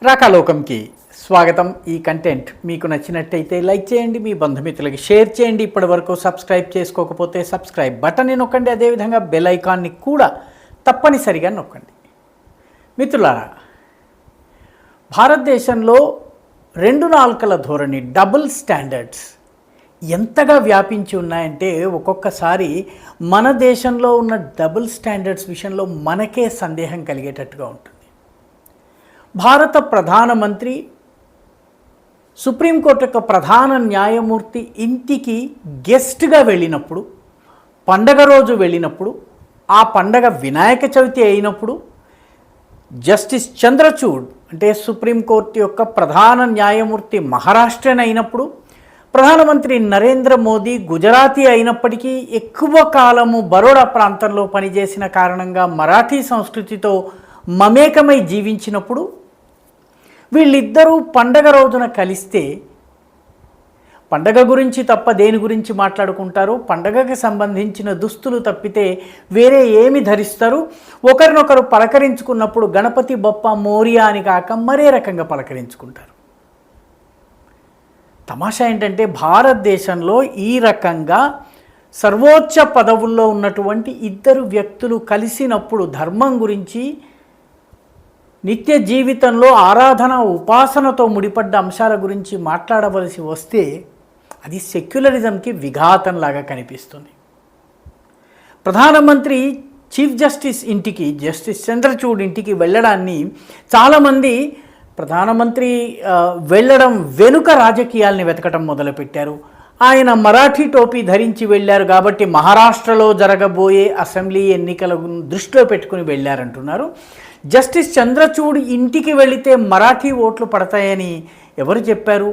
రాకాలోకంకి స్వాగతం. ఈ కంటెంట్ మీకు నచ్చినట్టయితే లైక్ చేయండి, మీ బంధుమిత్రులకి షేర్ చేయండి. ఇప్పటివరకు సబ్స్క్రైబ్ చేసుకోకపోతే సబ్స్క్రైబ్ బటన్ని నొక్కండి, అదేవిధంగా బెల్ ఐకాన్ని కూడా తప్పనిసరిగా నొక్కండి. మిత్రులారా, భారతదేశంలో రెండు నాల్కల ధోరణి, డబుల్ స్టాండర్డ్స్ ఎంతగా వ్యాపించి ఉన్నాయంటే ఒక్కొక్కసారి మన దేశంలో ఉన్న డబుల్ స్టాండర్డ్స్ విషయంలో మనకే సందేహం కలిగేటట్టుగా ఉంటుంది. భారత ప్రధానమంత్రి సుప్రీంకోర్టు యొక్క ప్రధాన న్యాయమూర్తి ఇంటికి గెస్ట్గా వెళ్ళినప్పుడు, పండగ రోజు వెళ్ళినప్పుడు, ఆ పండగ వినాయక చవితి అయినప్పుడు జస్టిస్ చంద్రచూడ్ అంటే సుప్రీంకోర్టు యొక్క ప్రధాన న్యాయమూర్తి మహారాష్ట్రన్ అయినప్పుడు, ప్రధానమంత్రి నరేంద్ర మోదీ గుజరాతీ అయినప్పటికీ ఎక్కువ కాలము బరోడా ప్రాంతంలో పనిచేసిన కారణంగా మరాఠీ సంస్కృతితో మమేకమై జీవించినప్పుడు వీళ్ళిద్దరూ పండగ రోజున కలిస్తే పండగ గురించి తప్ప దేని గురించి మాట్లాడుకుంటారు? పండగకి సంబంధించిన దుస్తులు తప్పితే వేరే ఏమి ధరిస్తారు? ఒకరినొకరు పలకరించుకున్నప్పుడు గణపతి బప్ప మోరియా అని కాక మరే రకంగా పలకరించుకుంటారు. తమాషా ఏంటంటే భారతదేశంలో ఈ రకంగా సర్వోచ్చ పదవుల్లో ఉన్నటువంటి ఇద్దరు వ్యక్తులు కలిసినప్పుడు ధర్మం గురించి, నిత్య జీవితంలో ఆరాధన ఉపాసనతో ముడిపడ్డ అంశాల గురించి మాట్లాడవలసి వస్తే అది సెక్యులరిజంకి విఘాతంలాగా కనిపిస్తుంది. ప్రధానమంత్రి చీఫ్ జస్టిస్ ఇంటికి, జస్టిస్ చంద్రచూడ్ ఇంటికి వెళ్ళడాన్ని చాలామంది ప్రధానమంత్రి వెళ్ళడం వెనుక రాజకీయాల్ని వెతకటం మొదలుపెట్టారు. ఆయన మరాఠీ టోపీ ధరించి వెళ్ళారు కాబట్టి మహారాష్ట్రలో జరగబోయే అసెంబ్లీ ఎన్నికలను దృష్టిలో పెట్టుకుని వెళ్ళారంటున్నారు. జస్టిస్ చంద్రచూడ్ ఇంటికి వెళితే మరాఠీ ఓట్లు పడతాయని ఎవరు చెప్పారు?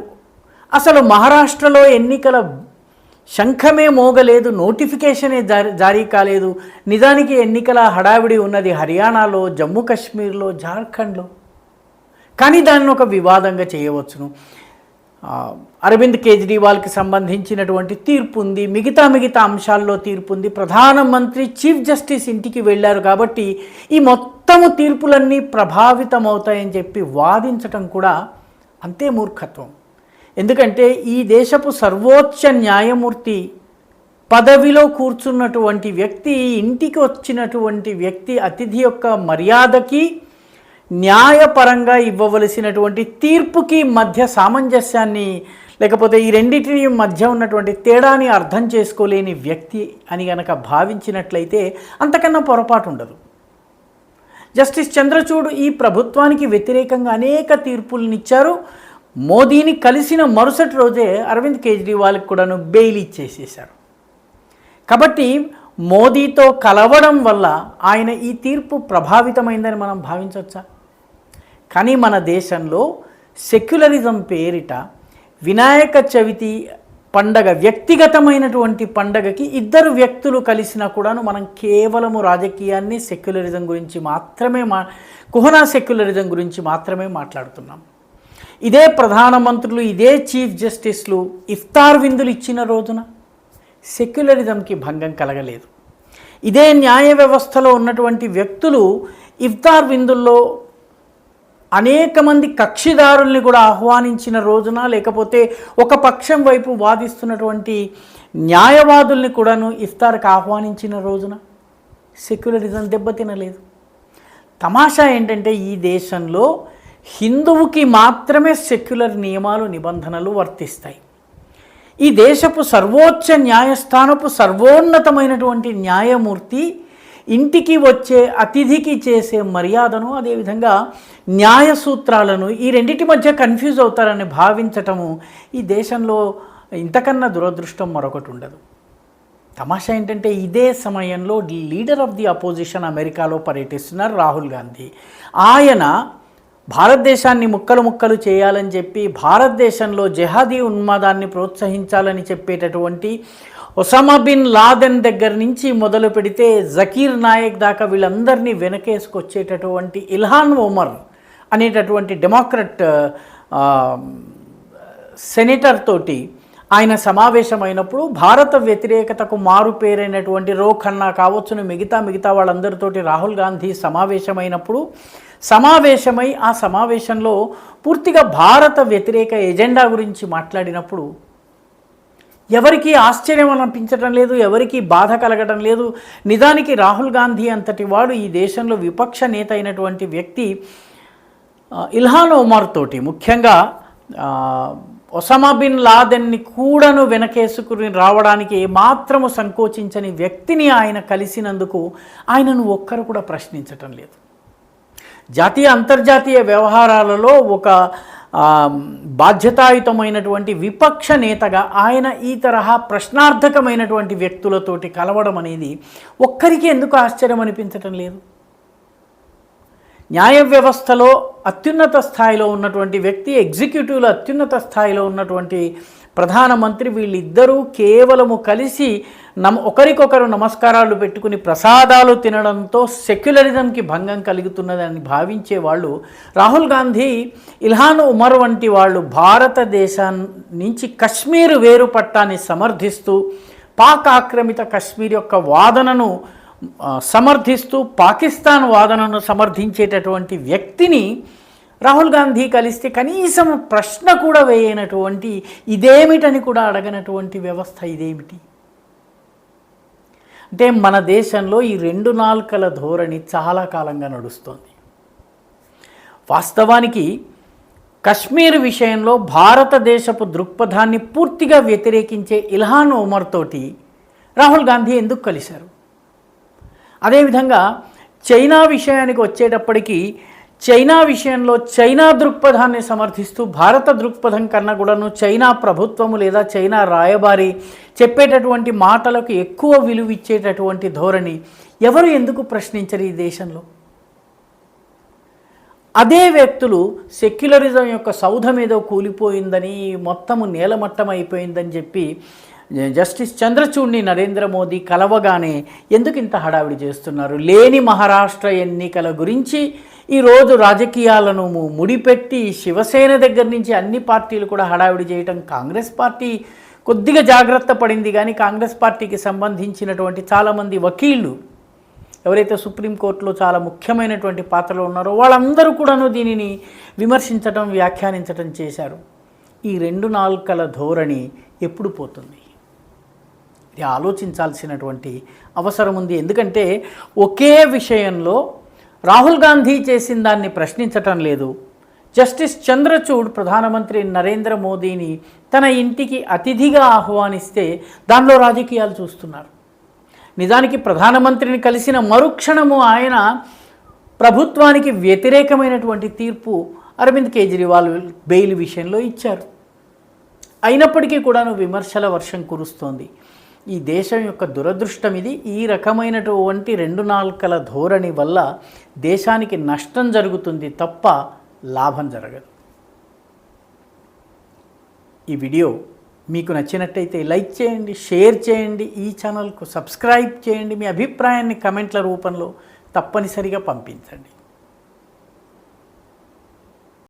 అసలు మహారాష్ట్రలో ఎన్నికల శంఖమే మోగలేదు, నోటిఫికేషనే జారీ కాలేదు. నిజానికి ఎన్నికల హడావిడి ఉన్నది హర్యానాలో, జమ్మూ కాశ్మీర్లో, జార్ఖండ్లో. కానీ దాన్ని ఒక వివాదంగా చేయవచ్చును. అరవింద్ కేజ్రీవాల్కి సంబంధించినటువంటి తీర్పు ఉంది, మిగతా అంశాల్లో తీర్పు ఉంది. ప్రధానమంత్రి చీఫ్ జస్టిస్ ఇంటికి వెళ్ళారు కాబట్టి ఈ మొత్తము తీర్పులన్నీ ప్రభావితమవుతాయని చెప్పి వాదించటం కూడా అంతే మూర్ఖత్వం. ఎందుకంటే ఈ దేశపు సర్వోచ్చ న్యాయమూర్తి పదవిలో కూర్చున్నటువంటి వ్యక్తి, ఇంటికి వచ్చినటువంటి వ్యక్తి అతిథి యొక్క మర్యాదకి, న్యాయపరంగా ఇవ్వవలసినటువంటి తీర్పుకి మధ్య సామంజస్యాన్ని, లేకపోతే ఈ రెండింటి మధ్య ఉన్నటువంటి తేడాని అర్థం చేసుకోలేని వ్యక్తి అని గనక భావించినట్లయితే అంతకన్నా పొరపాటు ఉండదు. జస్టిస్ చంద్రచూడ్ ఈ ప్రభుత్వానికి వ్యతిరేకంగా అనేక తీర్పులనిచ్చారు. మోదీని కలిసిన మరుసటి రోజే అరవింద్ కేజ్రీవాల్కి కూడాను బెయిల్ ఇచ్చేసేశారు. కాబట్టి మోదీతో కలవడం వల్ల ఆయన ఈ తీర్పు ప్రభావితమైందని మనం భావించవచ్చా? కానీ మన దేశంలో సెక్యులరిజం పేరిట వినాయక చవితి పండగ, వ్యక్తిగతమైనటువంటి పండగకి ఇద్దరు వ్యక్తులు కలిసినా కూడాను మనం కేవలము రాజకీయాన్ని, సెక్యులరిజం గురించి మాత్రమే కుహనా సెక్యులరిజం గురించి మాత్రమే మాట్లాడుతున్నాం. ఇదే ప్రధానమంత్రులు, ఇదే చీఫ్ జస్టిస్లు ఇఫ్తార్ విందులు ఇచ్చిన రోజున సెక్యులరిజంకి భంగం కలగలేదు. ఇదే న్యాయ వ్యవస్థలో ఉన్నటువంటి వ్యక్తులు ఇఫ్తార్ విందుల్లో అనేక మంది కక్షిదారుల్ని కూడా ఆహ్వానించిన రోజున, లేకపోతే ఒక పక్షం వైపు వాదిస్తున్నటువంటి న్యాయవాదుల్ని కూడాను ఇఫ్తార్కి ఆహ్వానించిన రోజున సెక్యులరిజం దెబ్బతినలేదు. తమాషా ఏంటంటే ఈ దేశంలో హిందువుకి మాత్రమే సెక్యులర్ నియమాలు, నిబంధనలు వర్తిస్తాయి. ఈ దేశపు సర్వోచ్చ న్యాయస్థానపు సర్వోన్నతమైనటువంటి న్యాయమూర్తి ఇంటికి వచ్చే అతిథికి చేసే మర్యాదను, అదేవిధంగా న్యాయ సూత్రాలను ఈ రెండింటి మధ్య కన్ఫ్యూజ్ అవుతారని భావించటము ఈ దేశంలో ఇంతకన్నా దురదృష్టం మరొకటి ఉండదు. తమాషా ఏంటంటే ఇదే సమయంలో లీడర్ ఆఫ్ ది అపోజిషన్ అమెరికాలో పర్యటిస్తున్నారు రాహుల్ గాంధీ. ఆయన భారతదేశాన్ని ముక్కలు ముక్కలు చేయాలని చెప్పి, భారతదేశంలో జెహాదీ ఉన్మాదాన్ని ప్రోత్సహించాలని చెప్పేటటువంటి ఒసామా బిన్ లాదెన్ దగ్గర నుంచి మొదలు పెడితే జకీర్ నాయక్ దాకా వీళ్ళందరినీ వెనకేసుకొచ్చేటటువంటి ఇల్హాన్ ఒమర్ అనేటటువంటి డెమోక్రట్ సెనేటర్ తోటి ఆయన సమావేశమైనప్పుడు భారత వ్యతిరేకతకు మారు పేరైనటువంటి రో ఖన్నా కావచ్చును, మిగతా వాళ్ళందరితోటి రాహుల్ గాంధీ సమావేశమైనప్పుడు సమావేశమై ఆ సమావేశంలో పూర్తిగా భారత వ్యతిరేక ఎజెండా గురించి మాట్లాడినప్పుడు ఎవరికీ ఆశ్చర్యం అనిపించడం లేదు, ఎవరికీ బాధ కలగడం లేదు. నిజానికి రాహుల్ గాంధీ అంతటి వాడు ఈ దేశంలో విపక్ష నేత అయినటువంటి వ్యక్తి ఇల్హాన్ ఒమర్ తోటి, ముఖ్యంగా ఒసామా బిన్ లాదెన్ని కూడాను వెనకేసుకుని రావడానికి ఏమాత్రము సంకోచించని వ్యక్తిని ఆయన కలిసినందుకు ఆయనను ఒక్కరు కూడా ప్రశ్నించటం లేదు. జాతీయ అంతర్జాతీయ వ్యవహారాలలో ఒక బాధ్యతాయుతమైనటువంటి విపక్ష నేతగా ఆయన ఈ తరహా ప్రశ్నార్థకమైనటువంటి వ్యక్తులతోటి కలవడం అనేది ఒక్కరికి ఎందుకు ఆశ్చర్యం అనిపించటం లేదు? న్యాయ వ్యవస్థలో అత్యున్నత స్థాయిలో ఉన్నటువంటి వ్యక్తి, ఎగ్జిక్యూటివ్లో అత్యున్నత స్థాయిలో ఉన్నటువంటి ప్రధానమంత్రి, వీళ్ళిద్దరూ కేవలము కలిసి ఒకరికొకరు నమస్కారాలు పెట్టుకుని ప్రసాదాలు తినడంతో సెక్యులరిజంకి భంగం కలుగుతున్నదని భావించే వాళ్ళు రాహుల్ గాంధీ, ఇల్హాన్ ఉమర్ వంటి వాళ్ళు భారతదేశం నుంచి కశ్మీర్ వేరుపట్టాన్ని సమర్థిస్తూ, పాక్ ఆక్రమిత కశ్మీర్ యొక్క వాదనను సమర్థిస్తూ పాకిస్తాన్ వాదనను సమర్థించేటటువంటి వ్యక్తిని రాహుల్ గాంధీ కలిస్తే కనీసం ప్రశ్న కూడా వేయనటువంటి, ఇదేమిటని కూడా అడగనటువంటి వ్యవస్థ ఇదేమిటి? అంటే మన దేశంలో ఈ రెండు నాల్కల ధోరణి చాలా కాలంగా నడుస్తోంది. వాస్తవానికి కశ్మీర్ విషయంలో భారతదేశపు దృక్పథాన్ని పూర్తిగా వ్యతిరేకించే ఇల్హాన్ ఒమర్ తోటి రాహుల్ గాంధీ ఎందుకు కలిశారు? అదేవిధంగా చైనా విషయానికి వచ్చేటప్పటికీ చైనా విషయంలో చైనా దృక్పథాన్ని సమర్థిస్తూ భారత దృక్పథం కన్నా కూడాను చైనా ప్రభుత్వము లేదా చైనా రాయబారి చెప్పేటటువంటి మాటలకు ఎక్కువ విలువ ఇచ్చేటటువంటి ధోరణి ఎవరు ఎందుకు ప్రశ్నించరు ఈ దేశంలో? అదే వ్యక్తులు సెక్యులరిజం యొక్క సౌధం ఏదో కూలిపోయిందని, మొత్తము నేలమట్టం అయిపోయిందని చెప్పి జస్టిస్ చంద్రచూడ్ని నరేంద్ర మోదీ కలవగానే ఎందుకు ఇంత హడావిడి చేస్తున్నారు? లేని మహారాష్ట్ర ఎన్నికల గురించి ఈరోజు రాజకీయాలను ముడిపెట్టి శివసేన దగ్గర నుంచి అన్ని పార్టీలు కూడా హడావిడి చేయటం, కాంగ్రెస్ పార్టీ కొద్దిగా జాగ్రత్త పడింది. కానీ కాంగ్రెస్ పార్టీకి సంబంధించినటువంటి చాలామంది వకీళ్ళు ఎవరైతే సుప్రీంకోర్టులో చాలా ముఖ్యమైనటువంటి పాత్రలో ఉన్నారో వాళ్ళందరూ కూడాను దీనిని విమర్శించటం, వ్యాఖ్యానించటం చేశారు. ఈ రెండు నాల్కల ధోరణి ఎప్పుడు పోతుంది? ఇది ఆలోచించాల్సినటువంటి అవసరం ఉంది. ఎందుకంటే ఒకే విషయంలో రాహుల్ గాంధీ చేసిన దాన్ని ప్రశ్నించటం లేదు, జస్టిస్ చంద్రచూడ్ ప్రధానమంత్రి నరేంద్ర మోదీని తన ఇంటికి అతిథిగా ఆహ్వానిస్తే దానిలో రాజకీయాలు చూస్తున్నారు. నిజానికి ప్రధానమంత్రిని కలిసిన మరుక్షణము ఆయన ప్రభుత్వానికి వ్యతిరేకమైనటువంటి తీర్పు అరవింద్ కేజ్రీవాల్ బెయిల్ విషయంలో ఇచ్చారు. అయినప్పటికీ కూడాను విమర్శల వర్షం కురుస్తోంది. ఈ దేశం యొక్క దురదృష్టం ఇది. ఈ రకమైనటువంటి రెండు నాల్కల ధోరణి వల్ల దేశానికి నష్టం జరుగుతుంది తప్ప లాభం జరగదు. ఈ వీడియో మీకు నచ్చినట్టయితే లైక్ చేయండి, షేర్ చేయండి, ఈ ఛానల్కు సబ్స్క్రైబ్ చేయండి. మీ అభిప్రాయాన్ని కమెంట్ల రూపంలో తప్పనిసరిగా పంపించండి.